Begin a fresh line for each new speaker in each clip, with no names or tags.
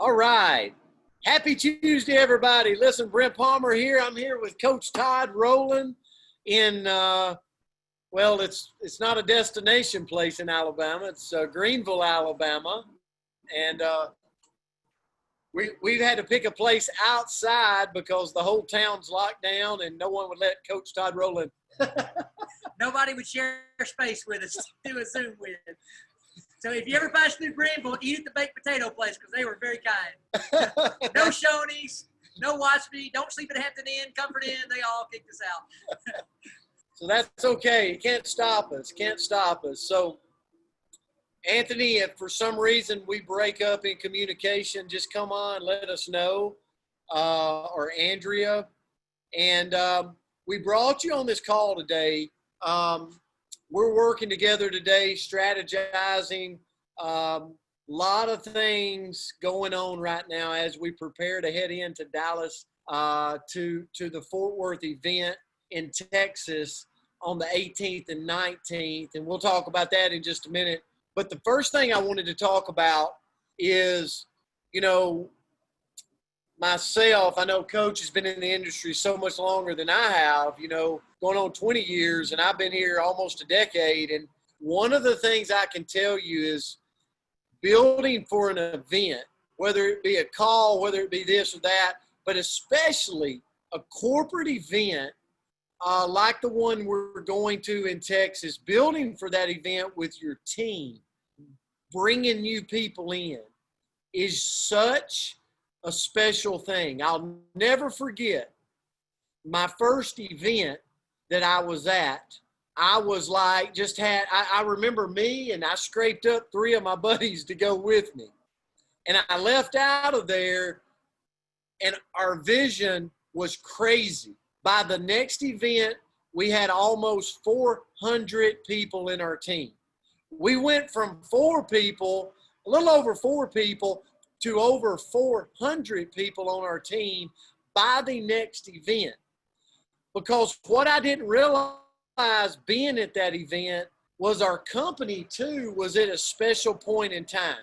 All right. Happy Tuesday, everybody. Listen, Brent Palmer here. I'm here with Coach Todd Rowland in, well, it's not a destination place in Alabama. It's Greenville, Alabama. And we've had to pick a place outside because the whole town's locked down and no one would let Coach Todd Rowland.
Nobody would share space with us to do a Zoom with. So if you ever pass through Greenville, eat at the baked potato place because they were very kind. No Shoney's, no watch me, don't sleep at Hampton Inn, Comfort Inn. They all kicked us out.
So that's okay. It can't stop us. Can't stop us. So, Anthony, if for some reason we break up in communication, just come on, let us know, or Andrea. And we brought you on this call today. We're working together today, strategizing. Lot of things going on right now as we prepare to head into Dallas to the Fort Worth event in Texas on the 18th and 19th. And we'll talk about that in just a minute. But the first thing I wanted to talk about is, myself, I know Coach has been in the industry so much longer than I have, going on 20 years, and I've been here almost a decade. And one of the things I can tell you is building for an event, whether it be a call, whether it be this or that, but especially a corporate event like the one we're going to in Texas, building for that event with your team, bringing new people in is such a special thing. I'll never forget my first event that I was at. I was like, I remember me, and I scraped up 3 of my buddies to go with me. And I left out of there, and our vision was crazy. By the next event, we had almost 400 people in our team. We went from 4 people, a little over 4 people, to over 400 people on our team by the next event. Because what I didn't realize being at that event was our company too was at a special point in time.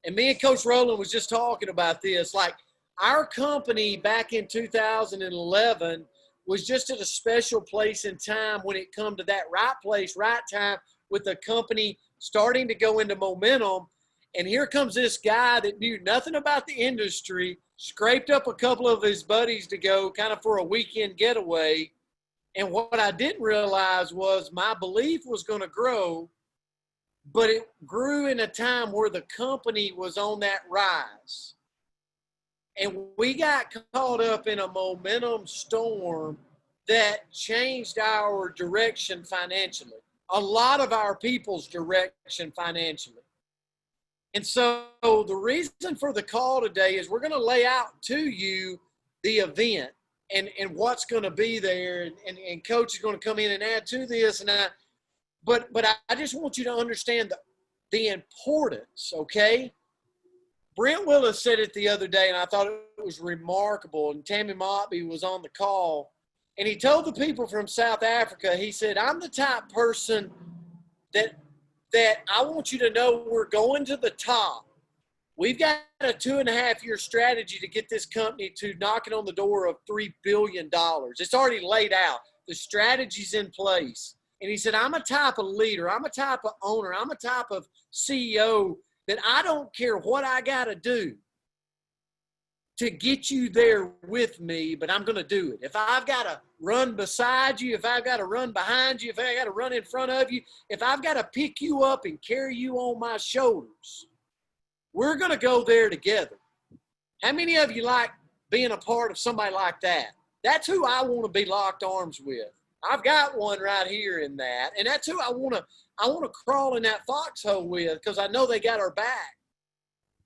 And me and Coach Rowland was just talking about this. Like, our company back in 2011 was just at a special place in time when it come to that right place, right time, with the company starting to go into momentum. And here comes this guy that knew nothing about the industry, scraped up a couple of his buddies to go kind of for a weekend getaway. And what I didn't realize was my belief was going to grow, but it grew in a time where the company was on that rise. And we got caught up in a momentum storm that changed our direction financially, a lot of our people's direction financially. And so the reason for the call today is we're going to lay out to you the event and what's going to be there. And Coach is going to come in and add to this. But I just want you to understand the importance, okay? Brent Willis said it the other day, and I thought it was remarkable. And Tammy Motby was on the call. And he told the people from South Africa, he said, I'm the type person that I want you to know we're going to the top. We've got a 2.5-year strategy to get this company to knocking on the door of $3 billion. It's already laid out. The strategy's in place. And he said, I'm a type of leader. I'm a type of owner. I'm a type of CEO that I don't care what I got to do to get you there with me, but I'm going to do it. If I've got to run beside you, if I've got to run behind you, if I've got to run in front of you, if I've got to pick you up and carry you on my shoulders, we're going to go there together. How many of you like being a part of somebody like that? That's who I want to be locked arms with. I've got one right here in that, and that's who I want to crawl in that foxhole with, because I know they got our back.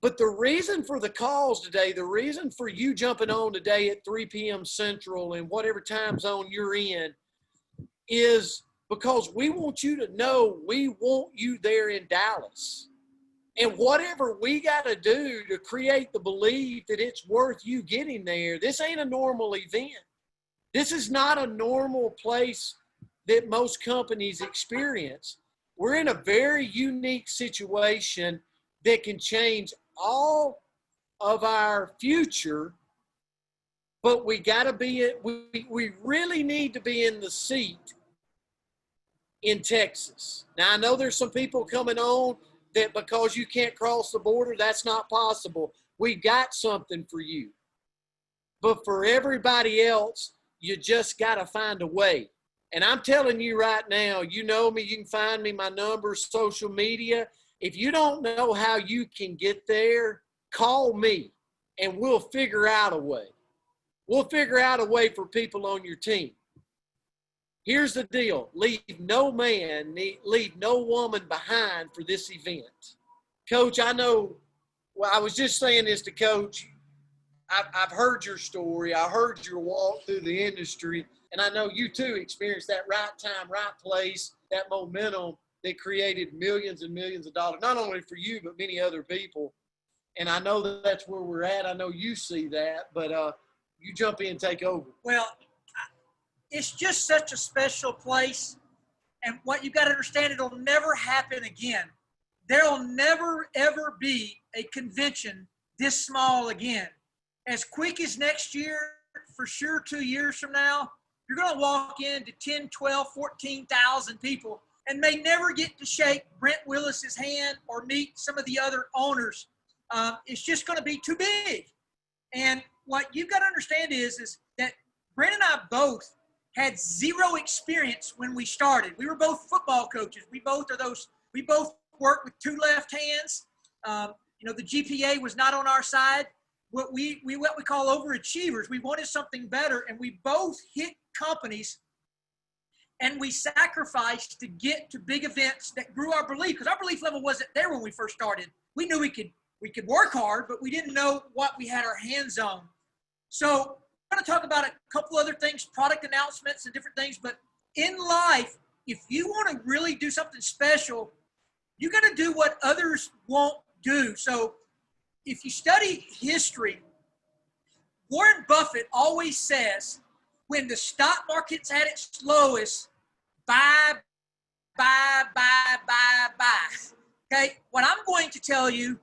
But the reason for the calls today, the reason for you jumping on today at 3 p.m. Central and whatever time zone you're in is because we want you to know we want you there in Dallas. And whatever we got to do to create the belief that it's worth you getting there, this ain't a normal event. This is not a normal place that most companies experience. We're in a very unique situation that can change all of our future, but we got to be, we really need to be in the seat in Texas. Now, I know there's some people coming on that because you can't cross the border, that's not possible. We got something for you. But for everybody else, you just got to find a way. And I'm telling you right now, you know me, you can find me, my numbers, social media. If you don't know how you can get there, call me and we'll figure out a way. We'll figure out a way for people on your team. Here's the deal. Leave no man, leave no woman behind for this event. Coach, I know, well, I was just saying this to Coach. I've heard your story. I heard your walk through the industry. And I know you too experienced that right time, right place, that momentum that created millions and millions of dollars, not only for you, but many other people. And I know that that's where we're at. I know you see that, but you jump in and take over.
Well, it's just such a special place. And what you've got to understand, it'll never happen again. There'll never, ever be a convention this small again. As quick as next year, for sure 2 years from now, you're going to walk into 10, 12, 14,000 people and may never get to shake Brent Willis's hand or meet some of the other owners. It's just going to be too big. And what you've got to understand is that Brent and I both had zero experience when we started. We were both football coaches. We both worked with two left hands. The GPA was not on our side. What we call overachievers. We wanted something better, and we both hit companies and we sacrificed to get to big events that grew our belief, because our belief level wasn't there when we first started. We knew we could work hard, but we didn't know what we had our hands on. So I'm going to talk about a couple other things, product announcements and different things, but in life, if you want to really do something special, you got to do what others won't do. So if you study history, Warren Buffett always says, when the stock market's at its lowest, buy, buy, buy, buy, buy. Okay? What I'm going to tell you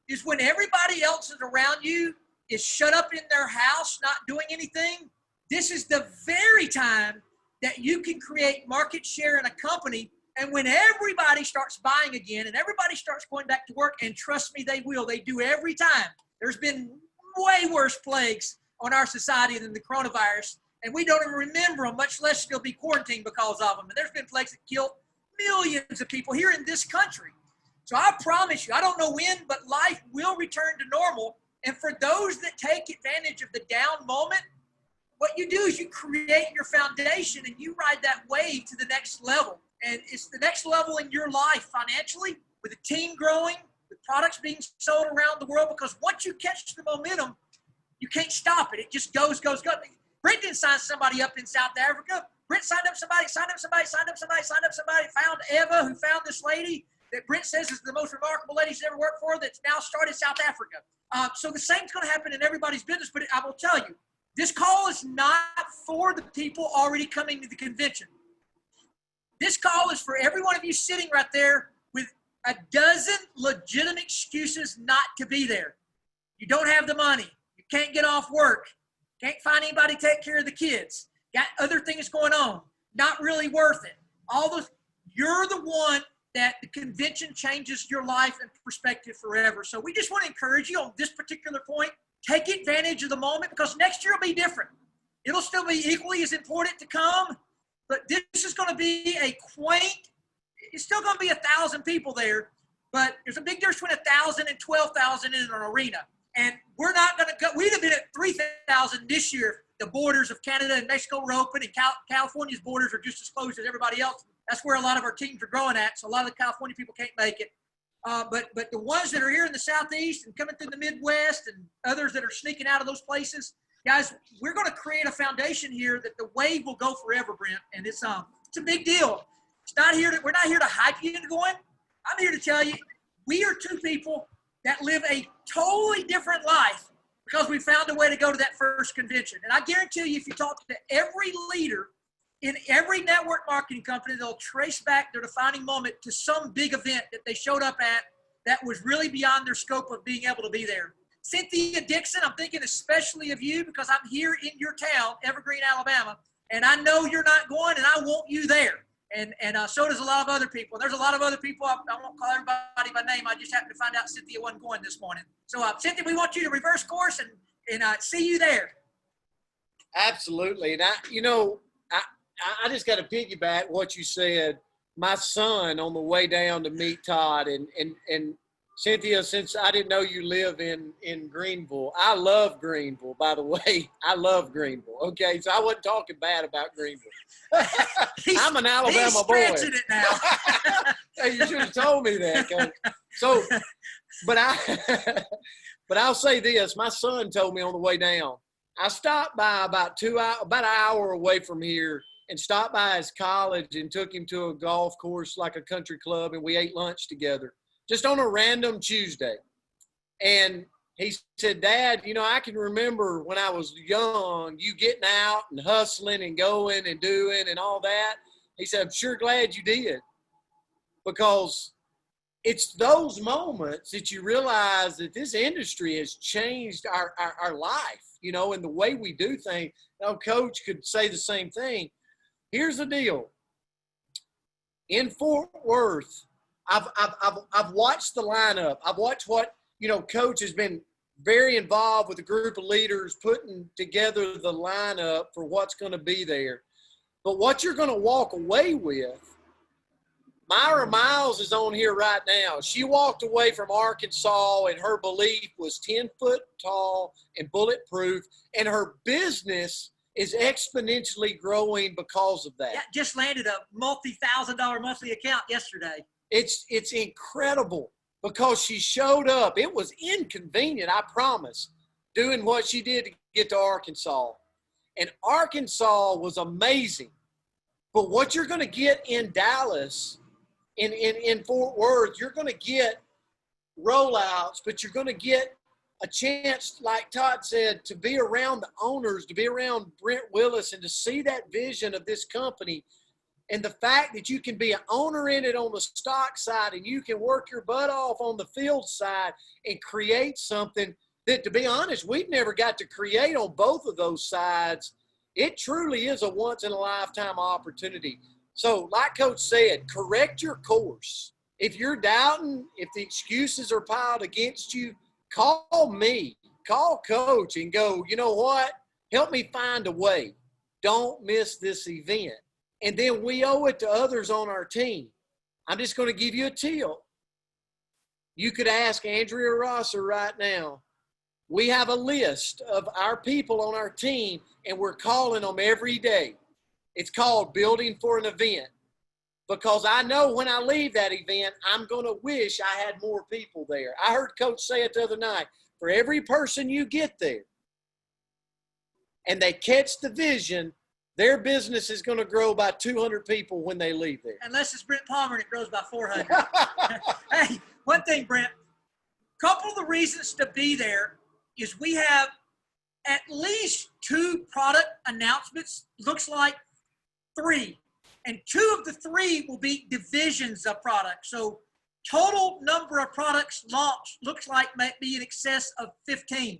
is when everybody else is around you is shut up in their house, not doing anything, this is the very time that you can create market share in a company. And when everybody starts buying again and everybody starts going back to work, and trust me, they will. They do every time. There's been way worse plagues on our society than the coronavirus, and we don't even remember them, much less still be quarantined because of them. And there's been plagues that killed millions of people here in this country. So I promise you, I don't know when, but life will return to normal. And for those that take advantage of the down moment, what you do is you create your foundation and you ride that wave to the next level. And it's the next level in your life financially, with a team growing, with products being sold around the world, because once you catch the momentum, you can't stop it. It just goes. Brent didn't sign somebody up in South Africa. Brent signed up somebody, found Eva, who found this lady that Brent says is the most remarkable lady she's ever worked for, that's now started South Africa. So the same's going to happen in everybody's business, but I will tell you, this call is not for the people already coming to the convention. This call is for every one of you sitting right there with a dozen legitimate excuses not to be there. You don't have the money. You can't get off work. Can't find anybody to take care of the kids. Got other things going on. Not really worth it. All those. You're the one that the convention changes your life and perspective forever. So we just want to encourage you on this particular point. Take advantage of the moment, because next year will be different. It'll still be equally as important to come, but this is going to be a quaint, it's still going to be 1,000 people there, but there's a big difference between 1,000 and 12,000 in an arena. And we're not going to go, we'd have been at 3,000 this year. The borders of Canada and Mexico were open, and California's borders are just as closed as everybody else. That's where a lot of our teams are growing at, so a lot of the California people can't make it. But the ones that are here in the Southeast and coming through the Midwest and others that are sneaking out of those places, guys, we're going to create a foundation here that the wave will go forever, Brent, and it's a big deal. We're not here to hype you into going. I'm here to tell you, we are two people that live a totally different life because we found a way to go to that first convention. And I guarantee you, if you talk to every leader in every network marketing company, they'll trace back their defining moment to some big event that they showed up at that was really beyond their scope of being able to be there. Cynthia Dixon, I'm thinking especially of you because I'm here in your town, Evergreen, Alabama, and I know you're not going, and I want you there. And so does a lot of other people. There's a lot of other people. I won't call everybody by name. I just happened to find out Cynthia wasn't going this morning. So, Cynthia, we want you to reverse course and see you there.
Absolutely. And I just got to piggyback what you said. My son on the way down to meet Todd and Cynthia, since I didn't know you live in Greenville, I love Greenville, by the way. I love Greenville. Okay, so I wasn't talking bad about Greenville. I'm an Alabama boy.
He's stretching it now.
Hey, you should have told me that, Coach. So, but I'll say this. My son told me on the way down, I stopped by about an hour away from here and stopped by his college and took him to a golf course like a country club, and we ate lunch together. Just on a random Tuesday. And he said, Dad, I can remember when I was young, you getting out and hustling and going and doing and all that. He said, I'm sure glad you did. Because it's those moments that you realize that this industry has changed our life, and the way we do things. Coach could say the same thing. Here's the deal. In Fort Worth, I've watched the lineup. I've watched what, Coach has been very involved with a group of leaders putting together the lineup for what's going to be there. But what you're going to walk away with, Myra Miles is on here right now. She walked away from Arkansas and her belief was 10 foot tall and bulletproof, and her business is exponentially growing because of that.
Yeah, just landed a multi-$1,000 monthly account yesterday.
It's incredible because she showed up. It was inconvenient, I promise, doing what she did to get to Arkansas. And Arkansas was amazing. But what you're going to get in Dallas, in Fort Worth, you're going to get rollouts, but you're going to get a chance, like Todd said, to be around the owners, to be around Brent Willis, and to see that vision of this company. And the fact that you can be an owner in it on the stock side and you can work your butt off on the field side and create something that, to be honest, we've never got to create on both of those sides. It truly is a once-in-a-lifetime opportunity. So, like Coach said, correct your course. If you're doubting, if the excuses are piled against you, call me, call Coach and go, you know what? Help me find a way. Don't miss this event. And then we owe it to others on our team. I'm just going to give you a tip. You could ask Andrea Rosser right now. We have a list of our people on our team, and we're calling them every day. It's called Building for an Event. Because I know when I leave that event, I'm going to wish I had more people there. I heard Coach say it the other night. For every person you get there, and they catch the vision, their business is going to grow by 200 people when they leave there.
Unless it's Brent Palmer and it grows by 400. Hey, one thing, Brent. Couple of the reasons to be there is we have at least 2 product announcements. Looks like 3. And 2 of the 3 will be divisions of products. So total number of products launched looks like might be in excess of 15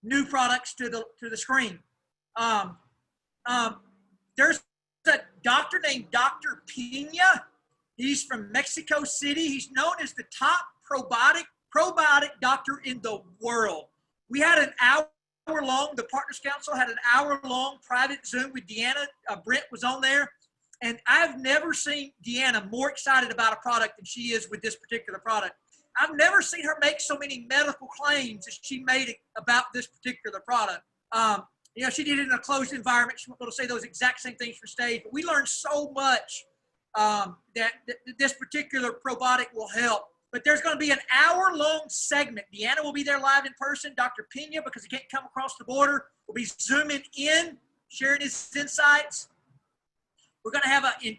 new products to the screen. There's a doctor named Dr. Pena. He's from Mexico City. He's known as the top probiotic doctor in the world. We had an hour-long, the Partners Council had an hour-long private Zoom with Deanna. Brent was on there. And I've never seen Deanna more excited about a product than she is with this particular product. I've never seen her make so many medical claims as she made about this particular product. She did it in a closed environment. She won't be able to say those exact same things from stage. But we learned so much that this particular probiotic will help. But there's going to be an hour-long segment. Deanna will be there live in person. Dr. Pena, because he can't come across the border, will be zooming in, sharing his insights. We're going to have an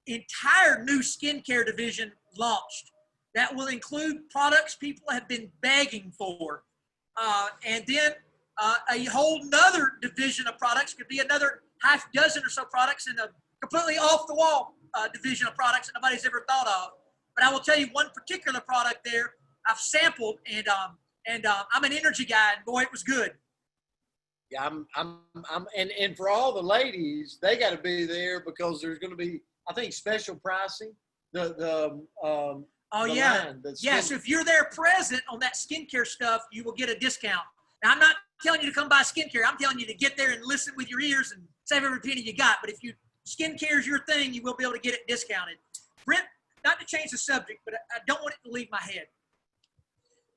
entire new skincare division launched that will include products people have been begging for. And then a whole nother division of products could be another half dozen or so products in a completely off-the-wall division of products that nobody's ever thought of. But I will tell you one particular product there I've sampled, and And I'm an energy guy, and boy, it was good.
Yeah, and for all the ladies, they got to be there because there's going to be, I think, special pricing.
Oh,
the
yeah.
line, the
Yeah,
skin-
so if you're there present on that skincare stuff, you will get a discount. Now, I'm not telling you to come buy skincare. I'm telling you to get there and listen with your ears and save every penny you got. But if skincare is your thing, you will be able to get it discounted. Brent, not to change the subject, but I don't want it to leave my head.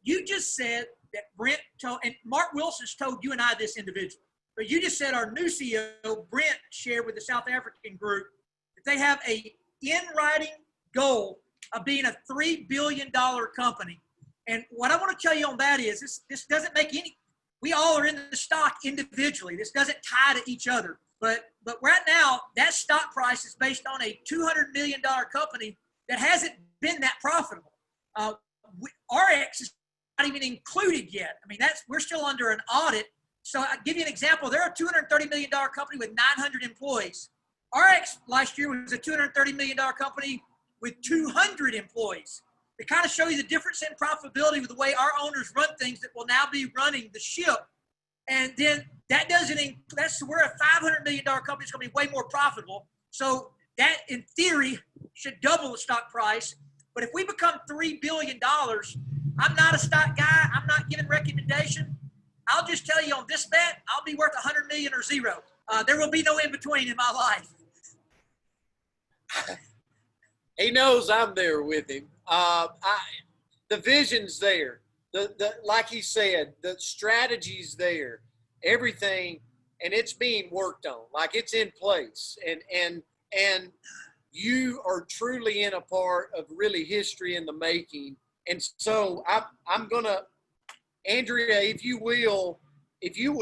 You just said that Brent told, and Mark Wilson's told you and I this individually, but you just said our new CEO, Brent, shared with the South African group that they have a in-writing goal of being a $3 billion company. And what I want to tell you on that is this doesn't make any, we all are in the stock individually. This doesn't tie to each other. But right now, that stock price is based on a $200 million company that hasn't been that profitable. RX is not even included yet. I mean, we're still under an audit. So I'll give you an example. They're a $230 million company with 900 employees. RX last year was a $230 million company with 200 employees. To kind of show you the difference in profitability with the way our owners run things that will now be running the ship. And then that doesn't, we're a $500 million company. It's going to be way more profitable. So that, in theory, should double the stock price. But if we become $3 billion, I'm not a stock guy. I'm not giving recommendation. I'll just tell you on this bet, I'll be worth 100 million or zero. There will be no in between in my life.
He knows I'm there with him. The vision's there. Like he said, the strategy's there. Everything, and it's being worked on. Like it's in place. And you are truly in a part of really history in the making. And so I'm gonna, Andrea, if you will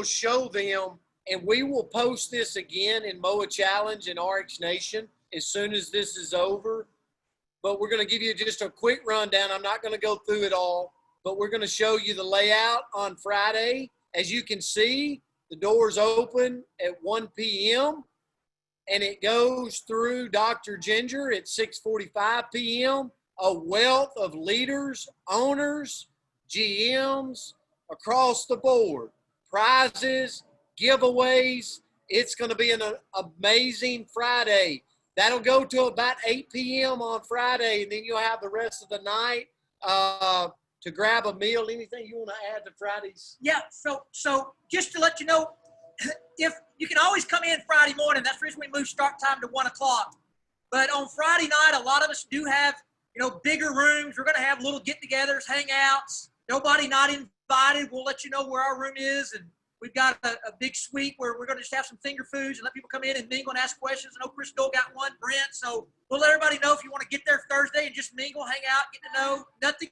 show them, and we will post this again in MOA Challenge and RX Nation as soon as this is over. But we're going to give you just a quick rundown. I'm not going to go through it all, but we're going to show you the layout on Friday. As you can see, the doors open at 1 p.m. and it goes through Dr. Ginger at 6:45 p.m. A wealth of leaders, owners, GMs across the board, prizes, giveaways. It's going to be an amazing Friday. That'll go to about 8 p.m. on Friday, and then you'll have the rest of the night to grab a meal. Anything you want to add to Fridays?
Yeah, so just to let you know, if you can always come in Friday morning. That's the reason we moved start time to 1 o'clock. But on Friday night, a lot of us do have, bigger rooms. We're going to have little get-togethers, hangouts. Nobody not invited. We'll let you know where our room is, and we've got a big suite where we're going to just have some finger foods and let people come in and mingle and ask questions. I know Chris Dole got one, Brent. So we'll let everybody know if you want to get there Thursday and just mingle, hang out, get to know. Nothing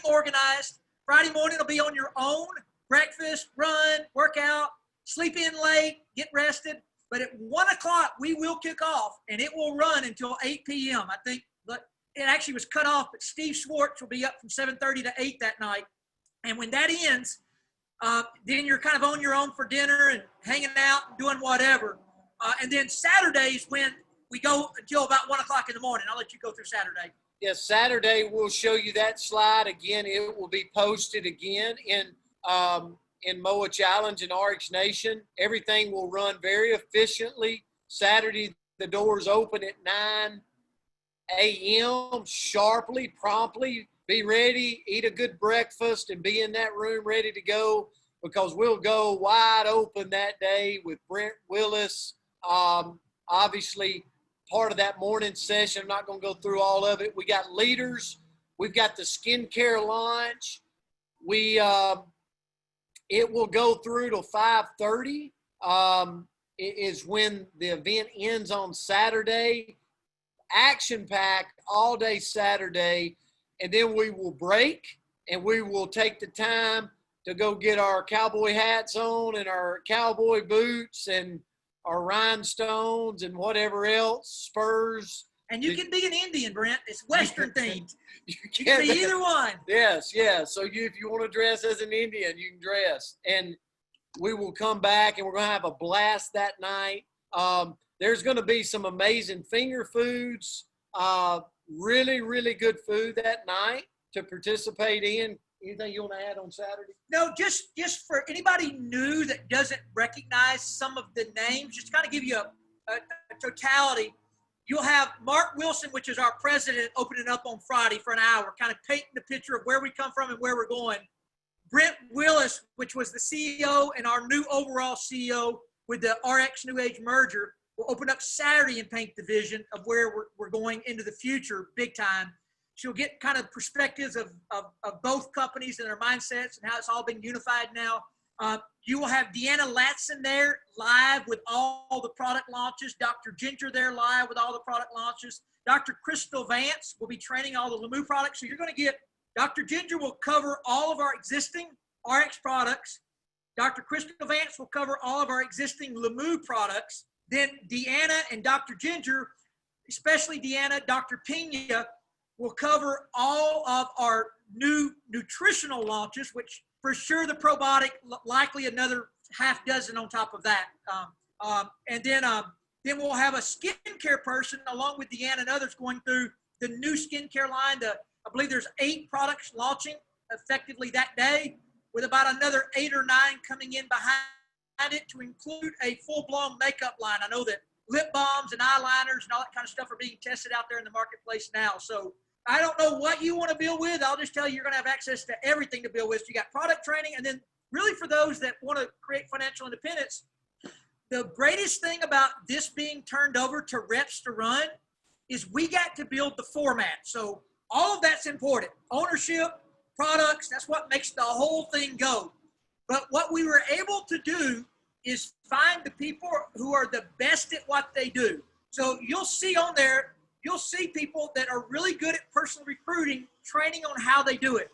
organized. Friday morning will be on your own. Breakfast, run, workout, sleep in late, get rested. But at 1 o'clock, we will kick off, and it will run until 8 p.m. I think, but it actually was cut off. But Steve Schwartz will be up from 7:30 to 8 that night. And when that ends, then you're kind of on your own for dinner and hanging out and doing whatever. And then Saturdays when we go until about 1 o'clock in the morning. I'll let you go through Saturday.
Yes, Saturday we'll show you that slide again. It will be posted again in MOA Challenge and RX Nation. Everything will run very efficiently. Saturday, the doors open at 9 a.m. sharply, promptly. Be ready, eat a good breakfast, and be in that room ready to go, because we'll go wide open that day with Brent Willis. Obviously, part of that morning session. I'm not going to go through all of it. We got leaders. We've got the skincare launch. It will go through till 5:30. It is when the event ends on Saturday. Action-packed all day Saturday. And then we will break, and we will take the time to go get our cowboy hats on and our cowboy boots and our rhinestones and whatever else, spurs.
And you can be an Indian, Brent. It's Western themed.
You
You can be either one.
Yes. So if you want to dress as an Indian, you can dress. And we will come back, and we're going to have a blast that night. There's going to be some amazing finger foods, really, really good food that night to participate in. Anything you want to add on Saturday?
No, just for anybody new that doesn't recognize some of the names, just to kind of give you a totality. You'll have Mark Wilson, which is our president, opening up on Friday for an hour, kind of painting the picture of where we come from and where we're going. Brent Willis, which was the CEO and our new overall CEO with the RX New Age merger, will open up Saturday and paint the vision of where we're going into the future big time. She'll get kind of perspectives of both companies and their mindsets and how it's all been unified now. You will have Deanna Latson there live with all the product launches. Dr. Ginger there live with all the product launches. Dr. Crystal Vance will be training all the Lemieux products. So you're going to get, Dr. Ginger will cover all of our existing RX products. Dr. Crystal Vance will cover all of our existing Lemieux products. Then Deanna and Dr. Ginger, especially Deanna, Dr. Pena, will cover all of our new nutritional launches, which for sure the probiotic, likely another half dozen on top of that. And then we'll have a skincare person along with Deanna and others going through the new skincare line. I believe there's 8 products launching effectively that day, with about another 8 or 9 coming in behind it to include a full-blown makeup line. I know that lip balms and eyeliners and all that kind of stuff are being tested out there in the marketplace now. So I don't know what you want to build with. I'll just tell you, you're going to have access to everything to build with. So you got product training, and then really for those that want to create financial independence, the greatest thing about this being turned over to reps to run is we got to build the format. So all of that's important. Ownership, products, that's what makes the whole thing go. But what we were able to do is find the people who are the best at what they do. So you'll see on there, you'll see people that are really good at personal recruiting, training on how they do it.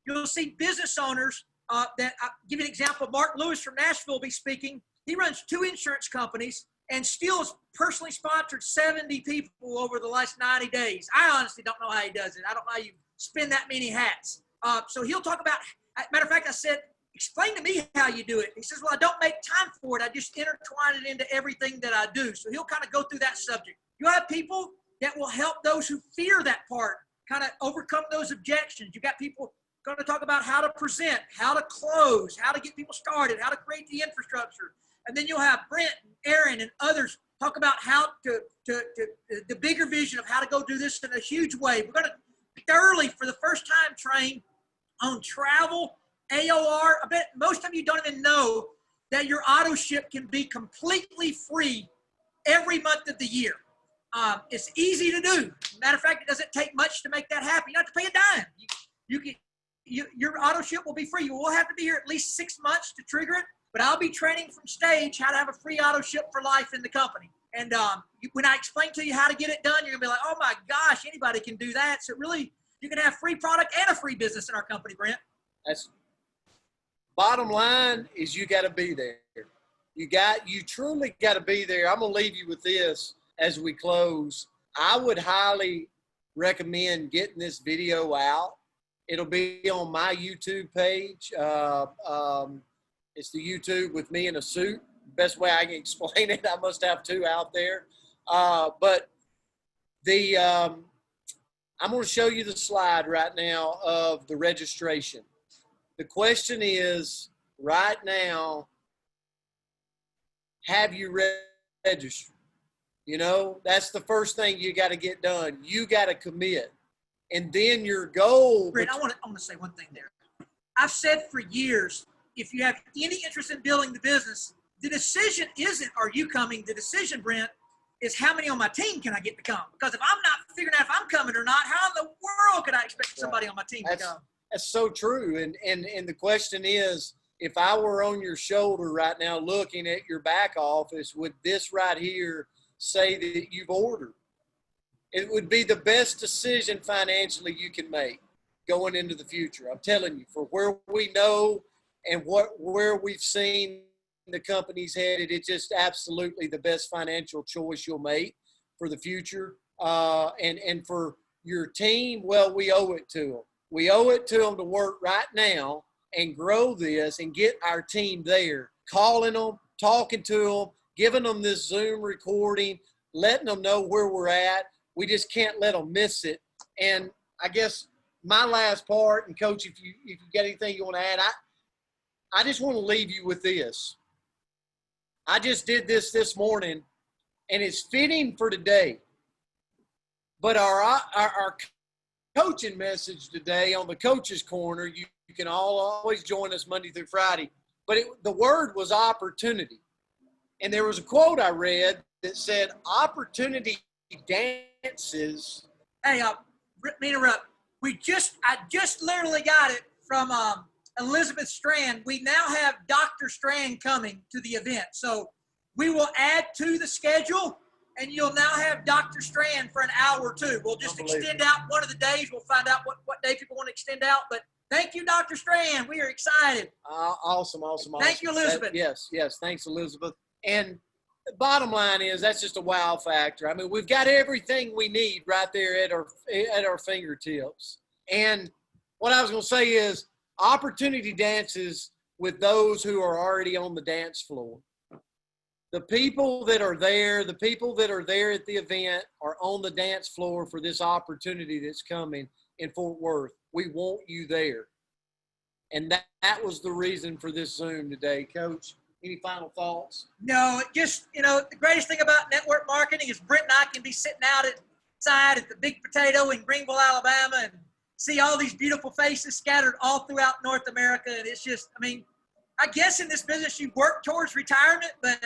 You'll see business owners I'll give you an example. Mark Lewis from Nashville will be speaking. He runs 2 insurance companies and still has personally sponsored 70 people over the last 90 days. I honestly don't know how he does it. I don't know how you spin that many hats. So he'll talk about, matter of fact, I said, explain to me how you do it. He says, well, I don't make time for it. I just intertwine it into everything that I do. So he'll kind of go through that subject. You have people that will help those who fear that part, kind of overcome those objections. You got people going to talk about how to present, how to close, how to get people started, how to create the infrastructure. And then you'll have Brent and Aaron and others talk about how to the bigger vision of how to go do this in a huge way. We're going to thoroughly, for the first time, train on travel, AOR. I bet most of you don't even know that your auto ship can be completely free every month of the year. It's easy to do. Matter of fact, it doesn't take much to make that happen. You don't have to pay a dime. Your auto ship will be free. You will have to be here at least 6 months to trigger it, but I'll be training from stage how to have a free auto ship for life in the company. And when I explain to you how to get it done, you're going to be like, oh, my gosh, anybody can do that. So really, you can have free product and a free business in our company, Brent.
That's bottom line is you got to be there. You truly got to be there. I'm going to leave you with this as we close. I would highly recommend getting this video out. It'll be on my YouTube page. It's the YouTube with me in a suit. Best way I can explain it. I must have 2 out there. But I'm going to show you the slide right now of the registration. The question is, right now, have you registered? You know, that's the first thing you got to get done. You got to commit. And then your goal.
Brent, I want to say one thing there. I've said for years, if you have any interest in building the business, the decision isn't, are you coming? The decision, Brent, is how many on my team can I get to come? Because if I'm not figuring out if I'm coming or not, how in the world could I expect somebody on my team to come?
That's so true. And the question is, if I were on your shoulder right now looking at your back office, would this right here say that you've ordered? It would be the best decision financially you can make going into the future. I'm telling you, for where we know and where we've seen the company's headed, it's just absolutely the best financial choice you'll make for the future. And for your team, well, we owe it to them. We owe it to them to work right now and grow this and get our team there, calling them, talking to them, giving them this Zoom recording, letting them know where we're at. We just can't let them miss it. And I guess my last part, and Coach, if you got anything you want to add, I just want to leave you with this. I just did this morning, and it's fitting for today. But our coaching message today on the Coach's Corner, you can always join us Monday through Friday. But the word was opportunity. And there was a quote I read that said, opportunity dances.
Hey, let me interrupt. I just literally got it from Elizabeth Strand. We now have Dr. Strand coming to the event. So we will add to the schedule, and you'll now have Dr. Strand for an hour or two. We'll just extend out one of the days. We'll find out what day people want to extend out. But thank you, Dr. Strand. We are excited.
Awesome.
Thank you, Elizabeth.
Yes. Thanks, Elizabeth. And the bottom line is that's just a wow factor. I mean, we've got everything we need right there at our fingertips. And what I was going to say is opportunity dances with those who are already on the dance floor. The people that are there at the event are on the dance floor for this opportunity that's coming in Fort Worth. We want you there. And that was the reason for this Zoom today, Coach. Any final thoughts?
No, just, the greatest thing about network marketing is Brent and I can be sitting outside at the Big Potato in Greenville, Alabama, and see all these beautiful faces scattered all throughout North America. And it's just, I guess in this business you work towards retirement, but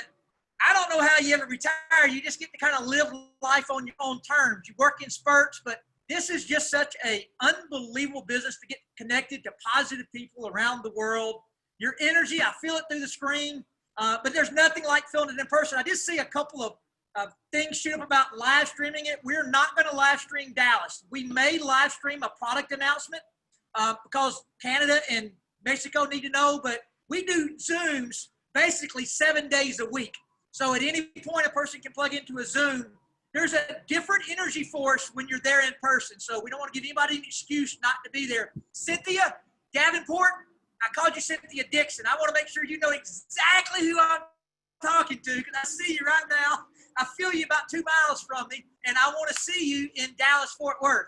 I don't know how you ever retire. You just get to kind of live life on your own terms. You work in spurts, but this is just such an unbelievable business to get connected to positive people around the world. Your energy, I feel it through the screen, but there's nothing like feeling it in person. I did see a couple of things shoot up about live streaming it. We're not going to live stream Dallas. We may live stream a product announcement because Canada and Mexico need to know, but we do Zooms basically 7 days a week. So at any point, a person can plug into a Zoom. There's a different energy force when you're there in person. So we don't want to give anybody an excuse not to be there. Cynthia Davenport, I called you Cynthia Dixon. I want to make sure you know exactly who I'm talking to because I see you right now. I feel you about 2 miles from me, and I want to see you in Dallas, Fort Worth.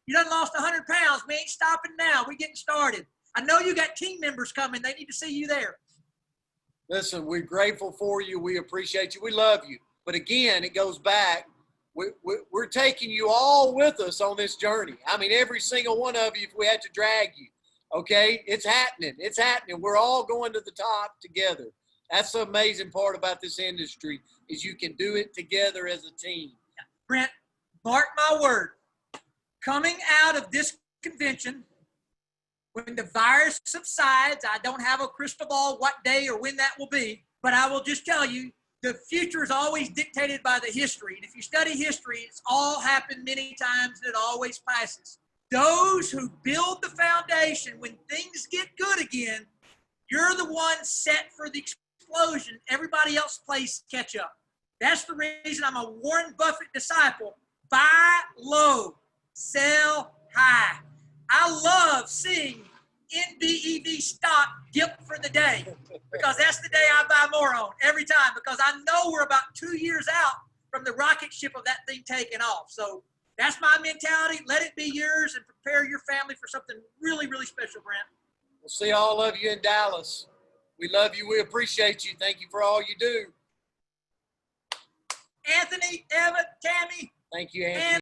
You done lost 100 pounds. We ain't stopping now. We're getting started. I know you got team members coming. They need to see you there.
Listen, we're grateful for you. We appreciate you. We love you. But again, it goes back. We're taking you all with us on this journey. I mean, every single one of you, if we had to drag you. Okay? It's happening. It's happening. We're all going to the top together. That's the amazing part about this industry is you can do it together as a team.
Brent, mark my word. Coming out of this convention, when the virus subsides, I don't have a crystal ball what day or when that will be, but I will just tell you, the future is always dictated by the history. And if you study history, it's all happened many times and it always passes. Those who build the foundation, when things get good again, you're the one set for the explosion. Everybody else plays catch up. That's the reason I'm a Warren Buffett disciple. Buy low, sell high. I love seeing NBEV stock dip for the day because that's the day I buy more on every time because I know we're about 2 years out from the rocket ship of that thing taking off. So that's my mentality. Let it be yours and prepare your family for something really, really special, Brent.
We'll see all of you in Dallas. We love you. We appreciate you. Thank you for all you do.
Anthony, Evan, Tammy.
Thank you, Anthony.